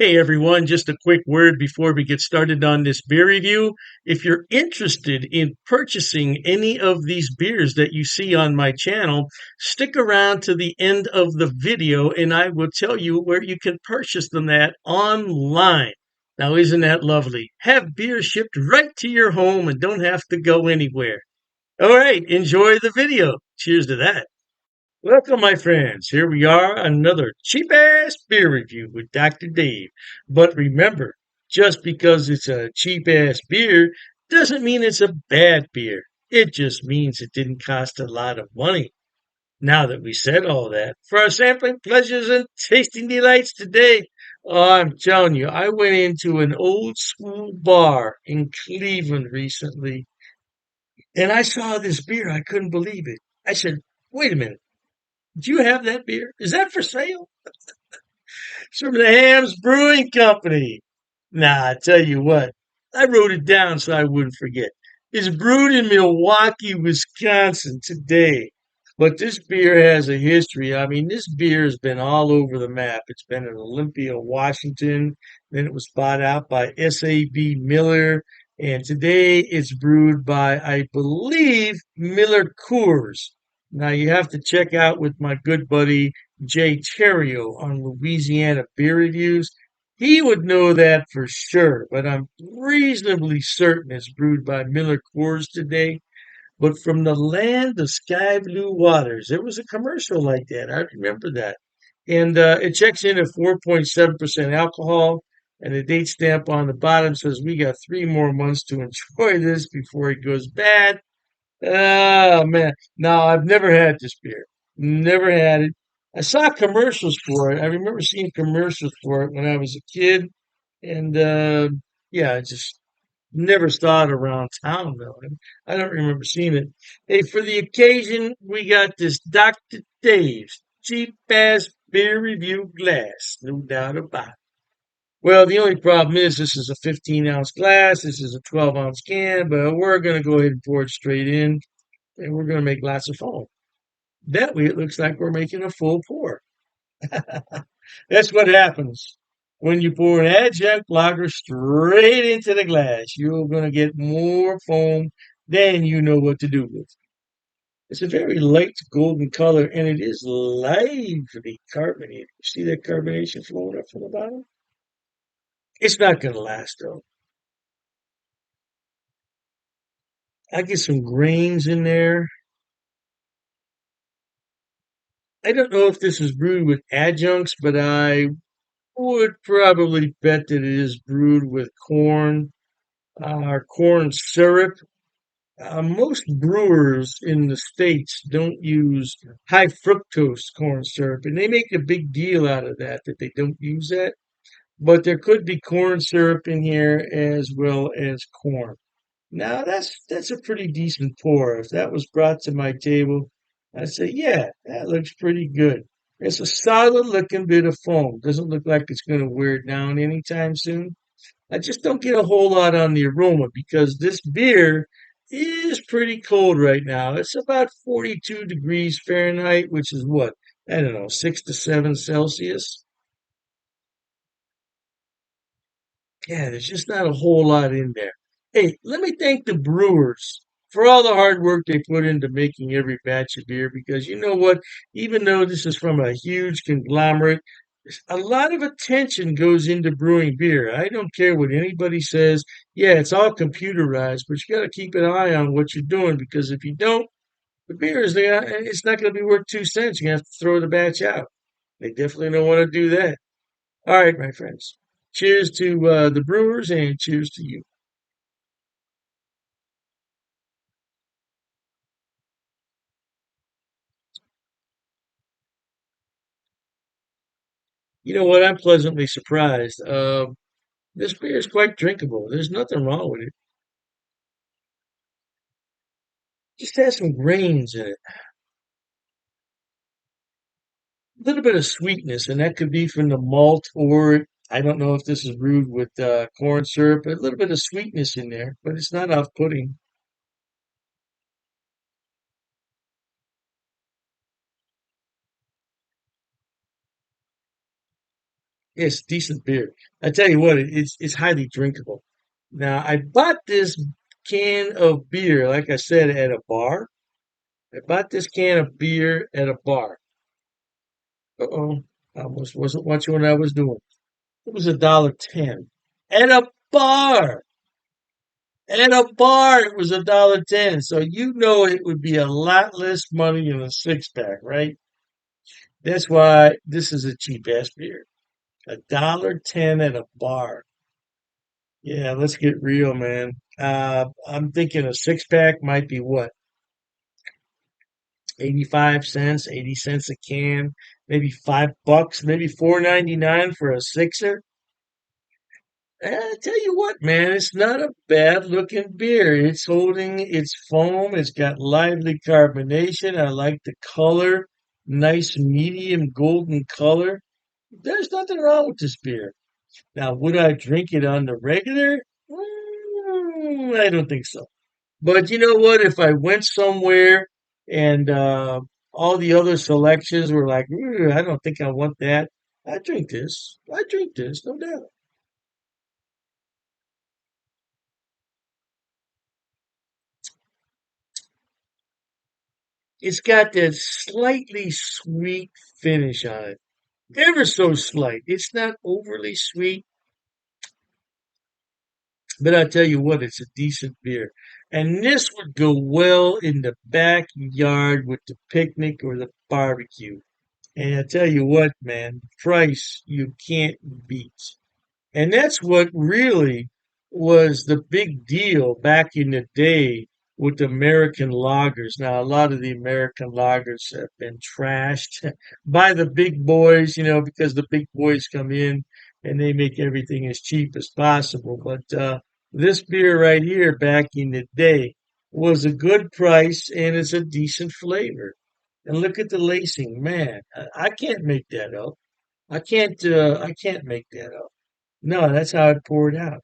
Hey everyone, just a quick word before we get started on this beer review. If you're interested in purchasing any of these beers that you see on my channel, stick around to the end of the video and I will tell you where you can purchase them at online. Now, isn't that lovely? Have beer shipped right to your home and don't have to go anywhere. All right, enjoy the video. Cheers to that. Welcome, my friends. Here we are, another cheap ass beer review with Dr. Dave. But remember, just because it's a cheap ass beer doesn't mean it's a bad beer. It just means it didn't cost a lot of money. Now that we said all that, for our sampling pleasures and tasting delights today, oh, I'm telling you, I went into an old school bar in Cleveland recently and I saw this beer. I couldn't believe it. I said, wait a minute. Do you have that beer? Is that for sale? It's from the Hamm's Brewing Company. Nah, I tell you what, I wrote it down so I wouldn't forget. It's brewed in Milwaukee, Wisconsin today. But this beer has a history. I mean, this beer has been all over the map. It's been in Olympia, Washington. Then it was bought out by SAB Miller. And today it's brewed by, I believe, Miller Coors. Now you have to check out with my good buddy Jay Terrio on Louisiana Beer Reviews. He would know that for sure, but I'm reasonably certain it's brewed by Miller Coors today. But from the land of sky blue waters, there was a commercial like that. I remember that. And it checks in at 4.7% alcohol. And the date stamp on the bottom says we got 3 more months to enjoy this before it goes bad. Oh man. No, I've never had this beer. Never had it. I saw commercials for it. I remember seeing commercials for it when I was a kid. And yeah, I just never saw it around town though. I don't remember seeing it. Hey, for the occasion, we got this Dr. Dave's cheap ass beer review glass. No doubt about it. Well, the only problem is this is a 15-ounce glass. This is a 12-ounce can, but we're going to go ahead and pour it straight in and we're going to make lots of foam. That way it looks like we're making a full pour. That's what happens when you pour an adjunct lager straight into the glass. You're going to get more foam than you know what to do with. It's a very light golden color and it is lively carbonated. You see that carbonation flowing up from the bottom? It's not going to last though. I get some grains in there. I don't know if this is brewed with adjuncts, but I would probably bet that it is brewed with corn or corn syrup. Most brewers in the States don't use high fructose corn syrup, and they make a big deal out of that, that they don't use that. But there could be corn syrup in here as well as corn. Now that's a pretty decent pour. If that was brought to my table, I'd say, yeah, that looks pretty good. It's a solid looking bit of foam. Doesn't look like it's going to wear down anytime soon. I just don't get a whole lot on the aroma because this beer is pretty cold right now. It's about 42 degrees Fahrenheit, which is what? I don't know, 6 to 7 Celsius. Yeah, there's just not a whole lot in there. Hey, let me thank the brewers for all the hard work they put into making every batch of beer because you know what? Even though this is from a huge conglomerate, a lot of attention goes into brewing beer. I don't care what anybody says. Yeah, it's all computerized, but you got to keep an eye on what you're doing because if you don't, the beer is it's not going to be worth 2 cents. You have to throw the batch out. They definitely don't want to do that. All right, my friends. Cheers to the brewers and cheers to you. You know what? I'm pleasantly surprised. This beer is quite drinkable. There's nothing wrong with it. Just has some grains in it. A little bit of sweetness, and that could be from the malt, or I don't know if this is brewed with corn syrup. A little bit of sweetness in there, but it's not off-putting. It's decent beer. I tell you what, it's highly drinkable. Now, I bought this can of beer, like I said, at a bar. I bought this can of beer at a bar. Uh-oh, I almost wasn't watching what I was doing. It was $1.10 at a bar. At a bar, it was $1.10. So you know it would be a lot less money in a six pack, right? That's why this is a cheap ass beer. $1.10 at a bar. Yeah, let's get real, man. I'm thinking a six pack might be what, 85 cents, 80 cents a can, maybe $5, maybe 4.99 for a sixer. I tell you what, man, it's not a bad looking beer. It's holding its foam. It's got lively carbonation. I like the color, nice medium golden color. There's nothing wrong with this beer. Now, would I drink it on the regular? I don't think so. But you know what? If I went somewhere and all the other selections were like, I don't think I want that, I drink this. I drink this, no doubt. It's got that slightly sweet finish on it. Ever so slight. It's not overly sweet, but I tell you what, it's a decent beer. And this would go well in the backyard with the picnic or the barbecue. And I tell you what, man, price you can't beat. And that's what really was the big deal back in the day with American lagers. Now, a lot of the American lagers have been trashed by the big boys, because the big boys come in and they make everything as cheap as possible. But this beer right here back in the day was a good price and it's a decent flavor. And look at the lacing, man. I can't make that up. I can't make that up. No, that's how it poured out.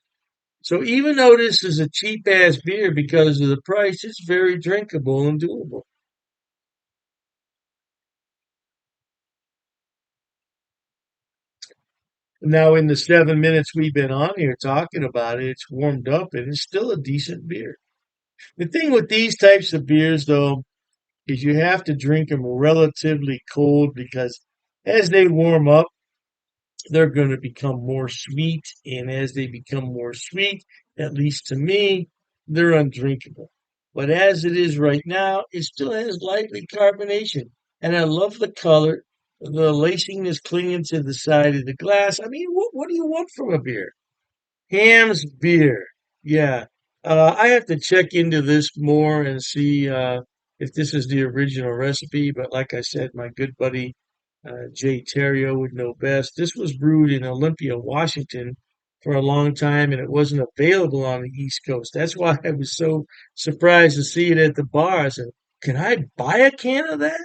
So even though this is a cheap ass beer because of the price, it's very drinkable and doable. Now, in the 7 minutes we've been on here talking about it, it's warmed up and it's still a decent beer. The thing with these types of beers, though, is you have to drink them relatively cold because as they warm up, they're going to become more sweet. And as they become more sweet, at least to me, they're undrinkable. But as it is right now, it still has lively carbonation. And I love the color. The lacing is clinging to the side of the glass. I mean, what do you want from a beer? Ham's beer. Yeah. I have to check into this more and see if this is the original recipe. But like I said, my good buddy Jay Terrio would know best. This was brewed in Olympia, Washington for a long time, and it wasn't available on the East Coast. That's why I was so surprised to see it at the bar. I said, "Can I buy a can of that?"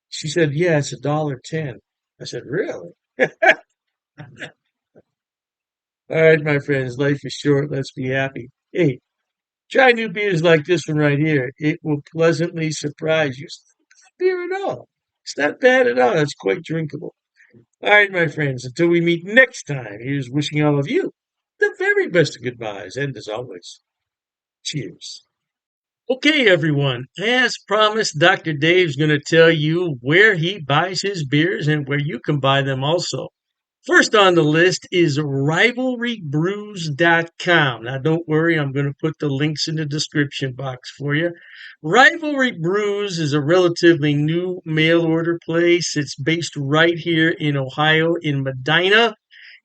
She said, "Yeah, it's $1.10." I said, "Really?" All right, my friends, life is short. Let's be happy. Hey, try new beers like this one right here. It will pleasantly surprise you. It's not bad beer at all. It's not bad at all. It's quite drinkable. All right, my friends, until we meet next time, here's wishing all of you the very best of goodbyes. And as always, cheers. Okay, everyone. As promised, Dr. Dave's going to tell you where he buys his beers and where you can buy them also. First on the list is rivalrybrews.com. Now, don't worry, I'm going to put the links in the description box for you. Rivalry Brews is a relatively new mail order place. It's based right here in Ohio, in Medina,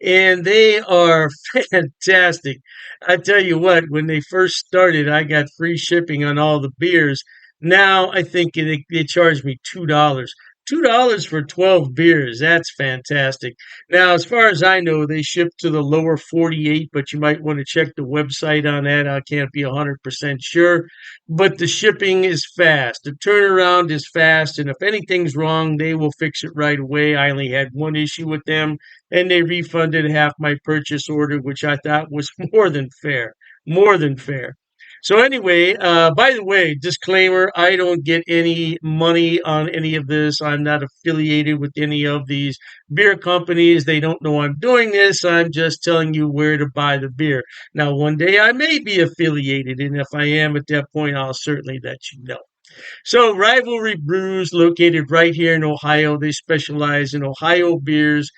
and they are fantastic. I tell you what, when they first started, I got free shipping on all the beers. Now I think they charge me $2. $2 for 12 beers. That's fantastic. Now, as far as I know, they ship to the lower 48, but you might want to check the website on that. I can't be 100% sure, but the shipping is fast. The turnaround is fast, and if anything's wrong, they will fix it right away. I only had one issue with them, and they refunded half my purchase order, which I thought was more than fair. More than fair. So anyway, by the way, disclaimer, I don't get any money on any of this. I'm not affiliated with any of these beer companies. They don't know I'm doing this. I'm just telling you where to buy the beer. Now, one day I may be affiliated, and if I am at that point, I'll certainly let you know. So, Rivalry Brews, located right here in Ohio, they specialize in Ohio beers,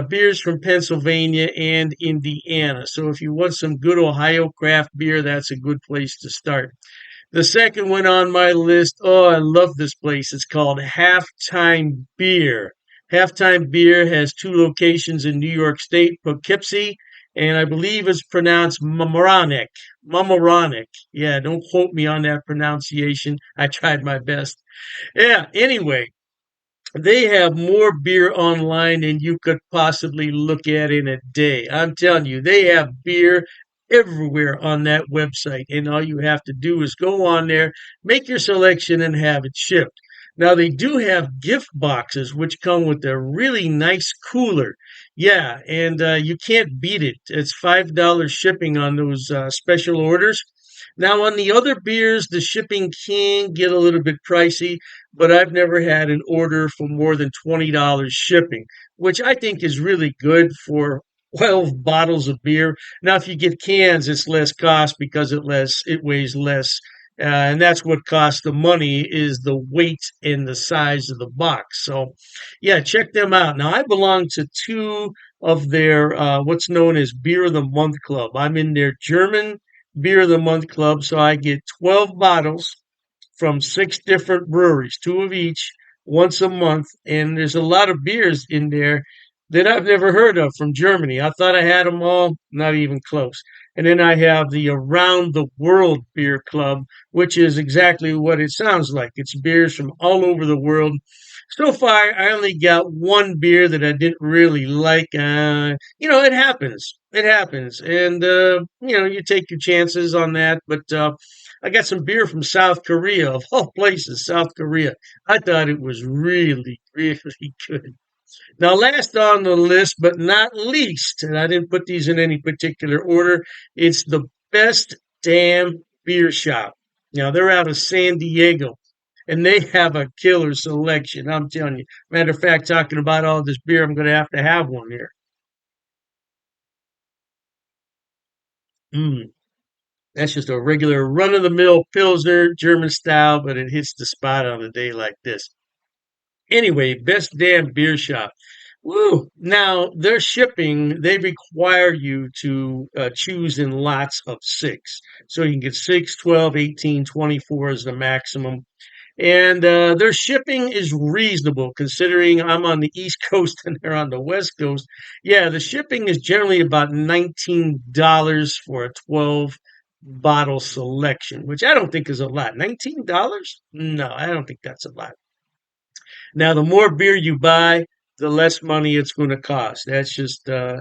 beers from Pennsylvania and Indiana. So, if you want some good Ohio craft beer, that's a good place to start. The second one on my list, oh, I love this place. It's called Halftime Beer. Halftime Beer has two locations in New York State, Poughkeepsie, and I believe it's pronounced Mamaroneck. Mamaroneck. Yeah, don't quote me on that pronunciation. I tried my best. Yeah, anyway, they have more beer online than you could possibly look at in a day. I'm telling you, they have beer everywhere on that website. And all you have to do is go on there, make your selection, and have it shipped. Now, they do have gift boxes, which come with a really nice cooler. Yeah, and you can't beat it. It's $5 shipping on those special orders. Now, on the other beers, the shipping can get a little bit pricey, but I've never had an order for more than $20 shipping, which I think is really good for 12 bottles of beer. Now, if you get cans, it's less cost because it weighs less. And that's what costs the money is the weight and the size of the box. So, yeah, check them out. Now, I belong to two of their what's known as Beer of the Month Club. I'm in their German Beer of the Month Club, so I get 12 bottles from six different breweries, two of each, once a month. And there's a lot of beers in there that I've never heard of from Germany. I thought I had them all, not even close. And then I have the Around the World Beer Club, which is exactly what it sounds like. It's beers from all over the world. So far, I only got one beer that I didn't really like. It happens. It happens. And, you take your chances on that. But I got some beer from South Korea, of all places, South Korea. I thought it was really, really good. Now, last on the list, but not least, and I didn't put these in any particular order, it's the Best Damn Beer Shop. Now, they're out of San Diego, and they have a killer selection. I'm telling you. Matter of fact, talking about all this beer, I'm going to have one here. Mm, that's just a regular run of the mill Pilsner, German style, but it hits the spot on a day like this. Anyway, Best Damn Beer Shop. Woo! Now, their shipping, they require you to choose in lots of six. So you can get 6, 12, 18, 24 is the maximum. And their shipping is reasonable considering I'm on the East Coast and they're on the West Coast. Yeah, the shipping is generally about $19 for a 12 bottle selection, which I don't think is a lot. $19? No, I don't think that's a lot. Now, the more beer you buy, the less money it's going to cost. That's just a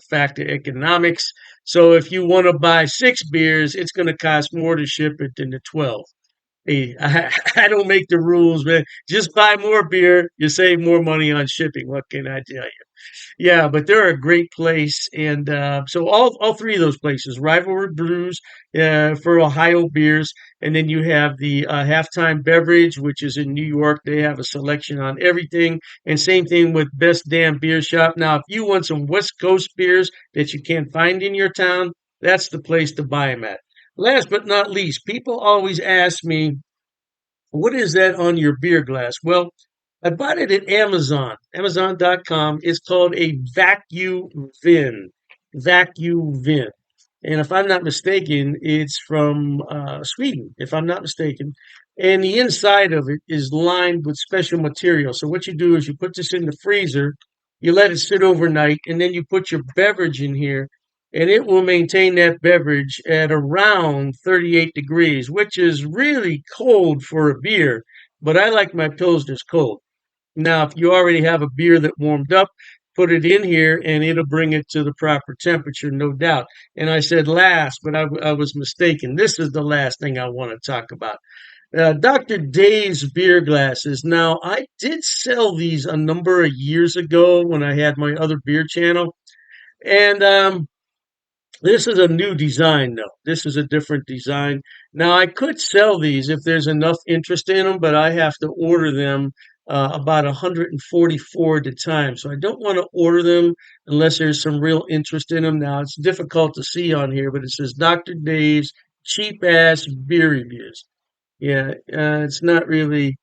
fact of economics. So if you want to buy six beers, it's going to cost more to ship it than the 12. Hey, I don't make the rules, man. Just buy more beer. You save more money on shipping. What can I tell you? Yeah, but they're a great place, and so all three of those places, Rivalry Brews for Ohio beers, and then you have the Halftime Beverage, which is in New York. They have a selection on everything, and same thing with Best Damn Beer Shop. Now, if you want some West Coast beers that you can't find in your town, that's the place to buy them at. Last but not least, people always ask me, what is that on your beer glass? Well, I bought it at Amazon, Amazon.com. It's called a vacuum vin. Vacuum vin. And if I'm not mistaken, it's from Sweden, if I'm not mistaken. And the inside of it is lined with special material. So what you do is you put this in the freezer, you let it sit overnight, and then you put your beverage in here, and it will maintain that beverage at around 38 degrees, which is really cold for a beer. But I like my Pilsners cold. Now, if you already have a beer that warmed up, put it in here and it'll bring it to the proper temperature, no doubt. And I said last, but I was mistaken. This is the last thing I want to talk about. Dr. Dave's beer glasses. Now, I did sell these a number of years ago when I had my other beer channel. And This is a new design, though. This is a different design. Now, I could sell these if there's enough interest in them, but I have to order them about 144 at a time. So I don't want to order them unless there's some real interest in them. Now, it's difficult to see on here, but it says Dr. Dave's cheap ass beer reviews. Yeah, it's not really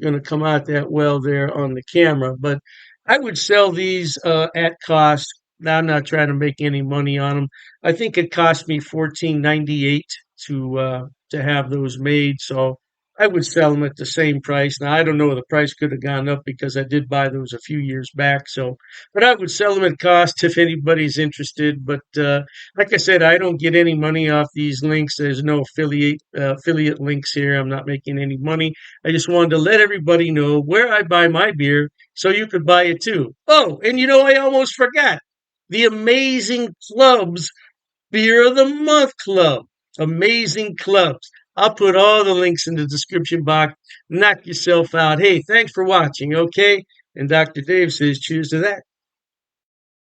going to come out that well there on the camera. But I would sell these at cost. Now, I'm not trying to make any money on them. I think it cost me 14.98 to have those made. So I would sell them at the same price. Now I don't know, the price could have gone up because I did buy those a few years back. So, but I would sell them at cost if anybody's interested. But like I said, I don't get any money off these links. There's no affiliate links here. I'm not making any money. I just wanted to let everybody know where I buy my beer so you could buy it too. Oh, and I almost forgot the Amazing Clubs Beer of the Month Club. Amazing clubs. I'll put all the links in the description box. Knock yourself out. Hey, thanks for watching, okay? And Dr. Dave says cheers to that.